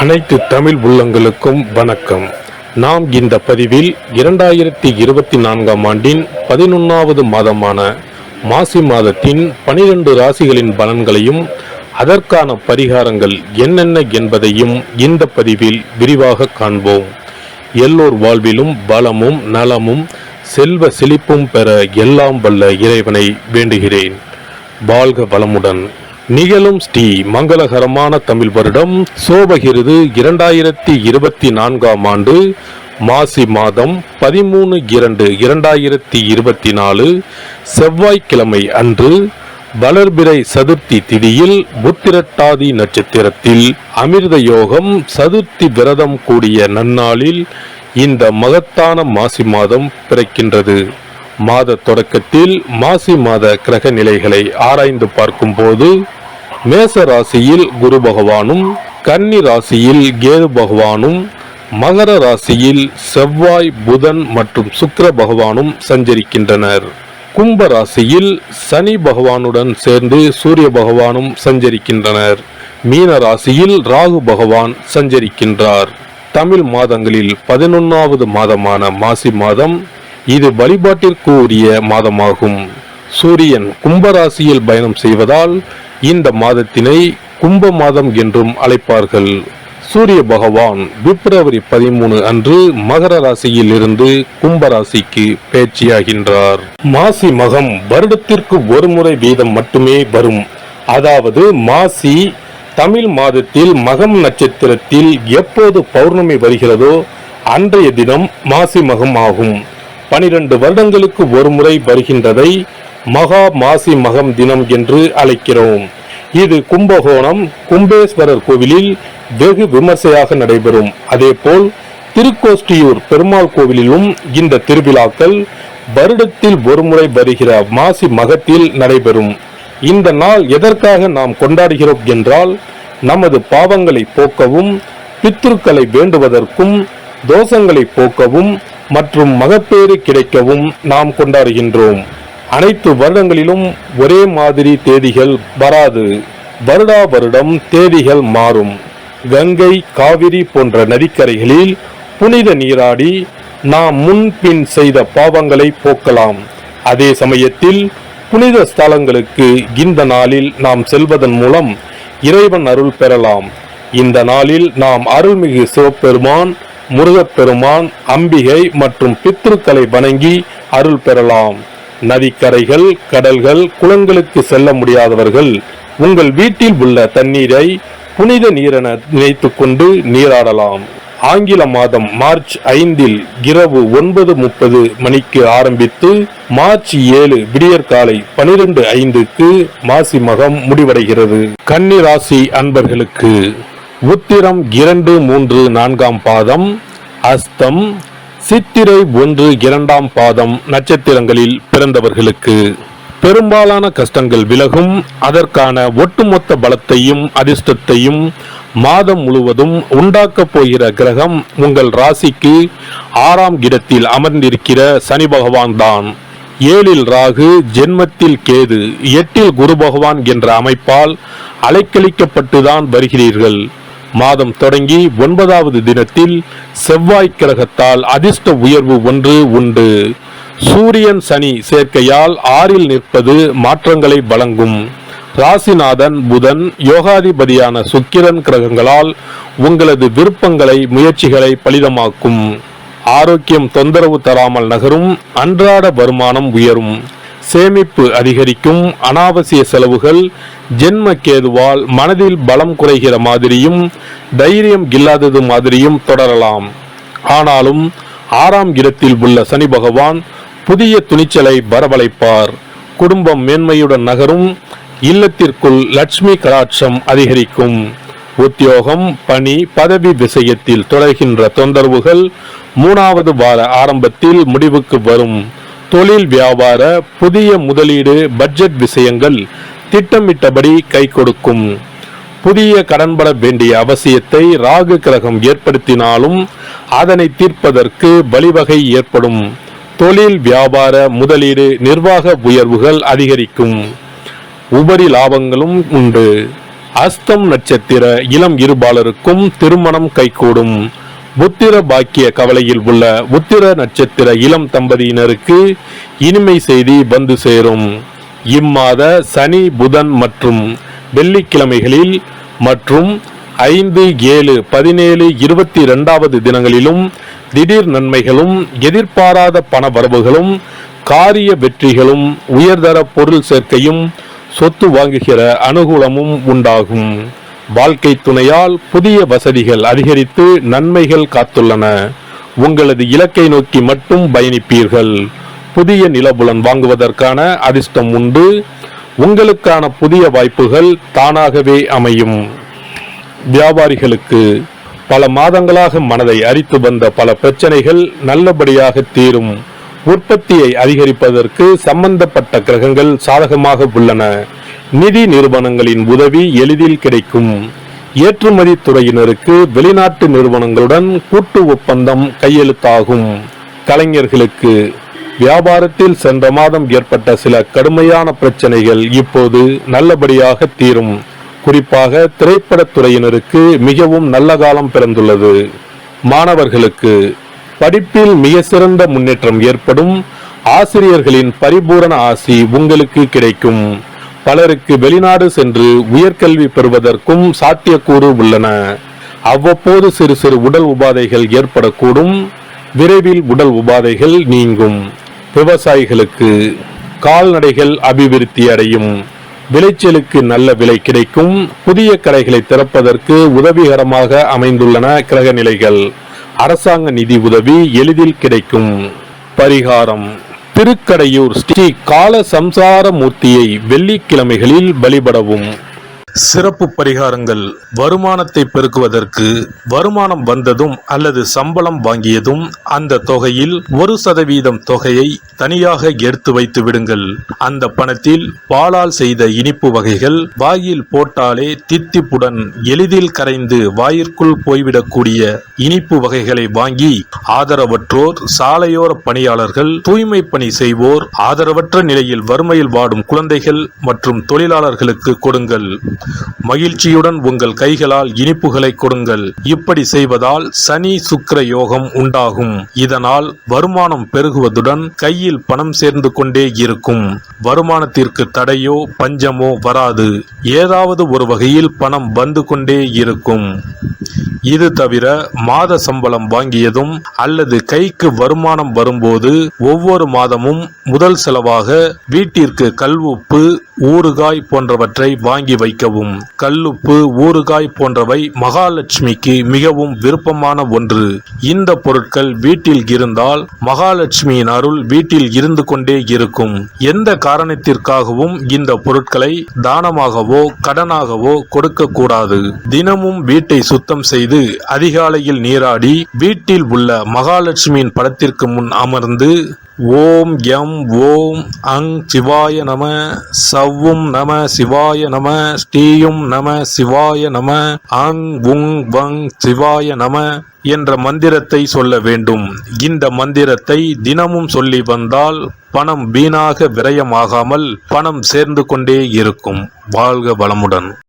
அனைத்து தமிழ் உள்ளங்களுக்கும் வணக்கம். நாம் இந்த பதிவில் 2024ஆம் ஆண்டின் 11வது மாதமான மாசி மாதத்தின் 12 ராசிகளின் பலன்களையும் அதற்கான பரிகாரங்கள் என்னென்ன என்பதையும் இந்த பதிவில் விரிவாக காண்போம். எல்லோர் வாழ்விலும் பலமும் நலமும் செல்வ செழிப்பும் பெற எல்லாம் வல்ல இறைவனை வேண்டுகிறேன். வாழ்க வளமுடன். நிகழும் ஸ்ரீ மங்களகரமான தமிழ் வருடம் சோபகிருது 2024ஆம் ஆண்டு மாசி மாதம் 13/2/2024 செவ்வாய்க்கிழமை அன்று வளர்பிறை சதுர்த்தி திதியில் புத்திரட்டாதி நட்சத்திரத்தில் அமிர்த யோகம் சதுர்த்தி விரதம் கூடிய நன்னாளில் இந்த மகத்தான மாசி மாதம் பிறக்கின்றது. மாத தொடக்கத்தில் மாசி மாத கிரக நிலைகளை ஆராய்ந்து பார்க்கும் போது மேச ராசியில் குரு பகவானும், கன்னி ராசியில் கேது பகவானும், மகர ராசியில் செவ்வாய், புதன் மற்றும் சுக்கிர பகவானும் சஞ்சரிக்கின்றனர். கும்ப ராசியில் சனி பகவானுடன் சேர்ந்து சூரிய பகவானும் சஞ்சரிக்கின்றனர். மீன ராசியில் ராகு பகவான் சஞ்சரிக்கின்றார். தமிழ் மாதங்களில் 11வது மாதமான மாசி மாதம் இது வழிபாட்டிற்கு உரிய மாதமாகும். சூரியன் கும்பராசியில் பயணம் செய்வதால் இந்த மாதத்தினை கும்ப மாதம் என்றும் அழைப்பார்கள். சூரிய பகவான் பிப்ரவரி 13 அன்று மகர ராசியில் இருந்து கும்பராசிக்கு பேச்சியாகின்றார். மாசி மகம் வருடத்திற்கு ஒரு முறை வீதம் மட்டுமே வரும். அதாவது மாசி தமிழ் மாதத்தில் மகம் நட்சத்திரத்தில் எப்போது பௌர்ணமி வருகிறதோ அன்றைய தினம் மாசி மகம் ஆகும். 12 வருடங்களுக்கு ஒரு முறை வருகின்றதை மகா மாசி மகம் தினம் என்று அழைக்கிறோம். இது கும்பகோணம் கும்பேஸ்வரர் கோவிலில் வெகு விமர்சையாக நடைபெறும். அதேபோல் திருக்கோஷ்டியூர் பெருமாள் கோவிலிலும் இந்த திருவிழாக்கள் வருடத்தில் ஒரு முறை வருகிற மாசி மகத்தில் நடைபெறும். இந்த நாள் எதற்காக நாம் கொண்டாடுகிறோம் என்றால், நமது பாவங்களை போக்கவும், பித்ருக்களை வேண்டுவதற்கும், தோஷங்களை போக்கவும் மற்றும் மகப்பேறு கிடைக்கவும் நாம் கொண்டாடுகின்றோம். அனைத்து வருடங்களிலும் ஒரே மாதிரி தேதிகள் வராது. வருடா வருடம் தேதிகள் மாறும். கங்கை, காவிரி போன்ற நதிக்கரைகளில் புனித நீராடி நாம் முன்பின் செய்த பாவங்களை போக்கலாம். அதே சமயத்தில் புனித ஸ்தலங்களுக்கு இந்த நாளில் நாம் செல்வதன் மூலம் இறைவன் அருள் பெறலாம். இந்த நாளில் நாம் அருள்மிகு சிவபெருமான், முருகப்பெருமான், அம்பிகை மற்றும் பித்ருக்களை வணங்கி அருள் பெறலாம். நதிக்கரைகள், கடல்கள், குளங்களுக்கு செல்ல முடியாதவர்கள் உங்கள் வீட்டில் உள்ள தண்ணீரை புனித நீரென நினைத்து கொண்டு நீராடலாம். ஆங்கில மாதம் மார்ச் 5 இரவு 9:30 மணிக்கு ஆரம்பித்து மார்ச் 7 விடியற்காலை 12:05 மாசி மகம் முடிவடைகிறது. கன்னி ராசி அன்பர்களுக்கு உத்திரம் 2, 3, 4ஆம் பாதம், அஸ்தம், சித்திரை 1, 2ஆம் பாதம் நட்சத்திரங்களில் பிறந்தவர்களுக்கு பெரும்பாலான கஷ்டங்கள் விலகும். அதற்கான ஒட்டுமொத்த பலத்தையும் அதிர்ஷ்டத்தையும் மாதம் முழுவதும் உண்டாக்கப் போகிற கிரகம் உங்கள் ராசிக்கு 6ஆம் இடத்தில் அமர்ந்திருக்கிற சனி பகவான் தான். 7இல் ராகு, ஜென்மத்தில் கேது, 8இல் குரு பகவான் என்ற அமைப்பால் அலைக்கழிக்கப்பட்டுதான் வருகிறீர்கள். மாதம் தொடங்கி 9வது தினத்தில் செவ்வாய் கிரகத்தால் அதிர்ஷ்ட உயர்வு ஒன்று உண்டு. சூரியன் சனி சேர்க்கையால் 6இல் நிற்பது மாற்றங்களை வழங்கும். ராசிநாதன் புதன், யோகாதிபதியான சுக்கிரன் கிரகங்களால் உங்களது விருப்பங்களை, முயற்சிகளை பலிதமாக்கும். ஆரோக்கியம் தொந்தரவு தராமல் நகரும். அன்றாட வருமானம் உயரும். சேமிப்பு அதிகரிக்கும். அனாவசிய செலவுகள் ஜென்ம கேதுவால் மனதில் பலம் குறைகிற மாதிரியும் தைரியம் இல்லாதது மாதிரியும் தொடரலாம். ஆனாலும் 6ஆம் இடத்தில் உள்ள சனி பகவான் புதிய துணிச்சலை வரவழைப்பார். குடும்பம் மேன்மையுடன் நகரும். இல்லத்திற்குள் லட்சுமி கடாட்சம் அதிகரிக்கும். உத்தியோகம், பணி, பதவி விஷயத்தில் தொடர்கின்ற தொந்தரவுகள் 3வது வார ஆரம்பத்தில் முடிவுக்கு வரும். தொழில், வியாபார, புதிய முதலீடு, பட்ஜெட் விஷயங்கள் திட்டமிட்டபடி கை கொடுக்கும். புதிய கடன்பட வேண்டிய அவசியத்தை ராகு கிரகம் ஏற்படுத்தினாலும் அதனை தீர்ப்பதற்கு வழிவகை ஏற்படும். தொழில், வியாபார, முதலீடு, நிர்வாக உயர்வுகள் அதிகரிக்கும். உபரி லாபங்களும் உண்டு. அஸ்தம் நட்சத்திர இளம் இருபாலருக்கும் திருமணம் கைகூடும். புத்திர பாக்கிய கவலையில் உள்ள உத்திர நட்சத்திர இளம் தம்பதியினருக்கு இனிமை செய்தி வந்து சேரும். இம்மாத சனி, புதன் மற்றும் வெள்ளிக்கிழமைகளில் மற்றும் 5, 7, 17, 22 தினங்களிலும் திடீர் நன்மைகளும் எதிர்பாராத பண வரவுகளும் காரிய வெற்றிகளும் உயர்தர பொருள் சேர்க்கையும் சொத்து வாங்குகிற அனுகூலமும் உண்டாகும். வாழ்க்கை துணையால் புதிய வசதிகள் அதிகரித்து நன்மைகள் காத்துள்ளன. உங்களது இலக்கை நோக்கி மட்டும் பயணிப்பீர்கள். புதிய நிலபுலன் வாங்குவதற்கான அதிர்ஷ்டம் உண்டு. உங்களுக்கான புதிய வாய்ப்புகள் தானாகவே அமையும். வியாபாரிகளுக்கு பல மாதங்களாக மனதை அரித்து வந்த பல பிரச்சனைகள் நல்லபடியாக தீரும். உற்பத்தியை அதிகரிப்பதற்கு சம்பந்தப்பட்ட கிரகங்கள் சாதகமாக உள்ளன. நிதி நிறுவனங்களின் உதவி எளிதில் கிடைக்கும். ஏற்றுமதி துறையினருக்கு வெளிநாட்டு நிறுவனங்களுடன் கூட்டு ஒப்பந்தம் கையெழுத்தாகும். கலைஞர்களுக்கு வியாபாரத்தில் சென்ற மாதம் ஏற்பட்ட சில கடுமையான பிரச்சனைகள் இப்போது நல்லபடியாக தீரும். குறிப்பாக திரைப்படத் துறையினருக்கு மிகவும் நல்ல காலம் பிறந்துள்ளது. மாணவர்களுக்கு படிப்பில் மிக சிறந்த முன்னேற்றம் ஏற்படும். ஆசிரியர்களின் பரிபூரண ஆசி உங்களுக்கு கிடைக்கும். பலருக்கு வெளிநாடு சென்று உயர்கல்வி பெறுவதற்கும் சாத்தியக்கூறு உள்ளன. அவ்வப்போது சிறு சிறு உடல் உபாதைகள் ஏற்படக்கூடும். விரைவில் உடல் உபாதைகள் நீங்கும். விவசாயிகளுக்கு கால்நடைகள் அபிவிருத்தி அடையும். விளைச்சலுக்கு நல்ல விலை கிடைக்கும். புதிய கடைகளை திறப்பதற்கு உதவிகரமாக அமைந்துள்ளன கிரக நிலைகள். அரசாங்க நிதி உதவி எளிதில் கிடைக்கும். பரிகாரம்: திருக்கடையூர் ஸ்ரீ கால சம்சார மூர்த்தியை வெள்ளிக்கிழமைகளில் வழிபடவும். சிறப்பு பரிகாரங்கள்: வருமானத்தை பெருக்குவதற்கு வருமானம் வந்ததும் அல்லது சம்பளம் வாங்கியதும் அந்த தொகையில் 1% தொகையை தனியாக எடுத்து வைத்து விடுங்கள். அந்த பணத்தில் பாலால் செய்த இனிப்பு வகைகள் வாயில் போட்டாலே தித்திப்புடன் எளிதில் கரைந்து வாயிற்குள் போய்விடக்கூடிய இனிப்பு வகைகளை வாங்கி ஆதரவற்றோர், சாலையோர பணியாளர்கள், தூய்மை பணி செய்வோர், ஆதரவற்ற நிலையில் வறுமையில் வாடும் குழந்தைகள் மற்றும் தொழிலாளர்களுக்கு கொடுங்கள். மகிழ்ச்சியுடன் உங்கள் கைகளால் இனிப்புகளை கொடுங்கள். இப்படி செய்வதால் சனி சுக்கிர யோகம் உண்டாகும். இதனால் வருமானம் பெருகுவதுடன் கையில் பணம் சேர்ந்து கொண்டே இருக்கும். வருமானத்திற்கு தடையோ பஞ்சமோ வராது. ஏதாவது ஒரு வகையில் பணம் வந்து கொண்டே இருக்கும். இது தவிர மாத சம்பளம் வாங்கியதும் அல்லது கைக்கு வருமானம் வரும்போது ஒவ்வொரு மாதமும் முதல் செலவாக வீட்டிற்கு கல்லுப்பு, ஊறுகாய் போன்றவற்றை வாங்கி வைக்கவும். கல்லுப்பு, ஊறுகாய் போன்றவை மகாலட்சுமிக்கு மிகவும் விருப்பமான ஒன்று. இந்த பொருட்கள் வீட்டில் இருந்தால் மகாலட்சுமியின் அருள் வீட்டில் இருந்து கொண்டே இருக்கும். எந்த காரணத்திற்காகவும் இந்த பொருட்களை தானமாகவோ கடனாகவோ கொடுக்க கூடாது. தினமும் வீட்டை சுத்தம் செய்து அதிகாலையில் நீராடி வீட்டில் உள்ள மகாலட்சுமியின் படத்திற்கு முன் அமர்ந்து ஓம் யம் ஓம் அங் சிவாய நம, சவ்வும் நம சிவாய நம, ஸ்ரீயும் நம சிவாய நம, அங் உங் வங் சிவாய நம என்ற மந்திரத்தை சொல்ல வேண்டும். இந்த மந்திரத்தை தினமும் சொல்லி வந்தால் பணம் வீணாக விரயமாகாமல் பணம் சேர்ந்து கொண்டே இருக்கும். வாழ்க வளமுடன்.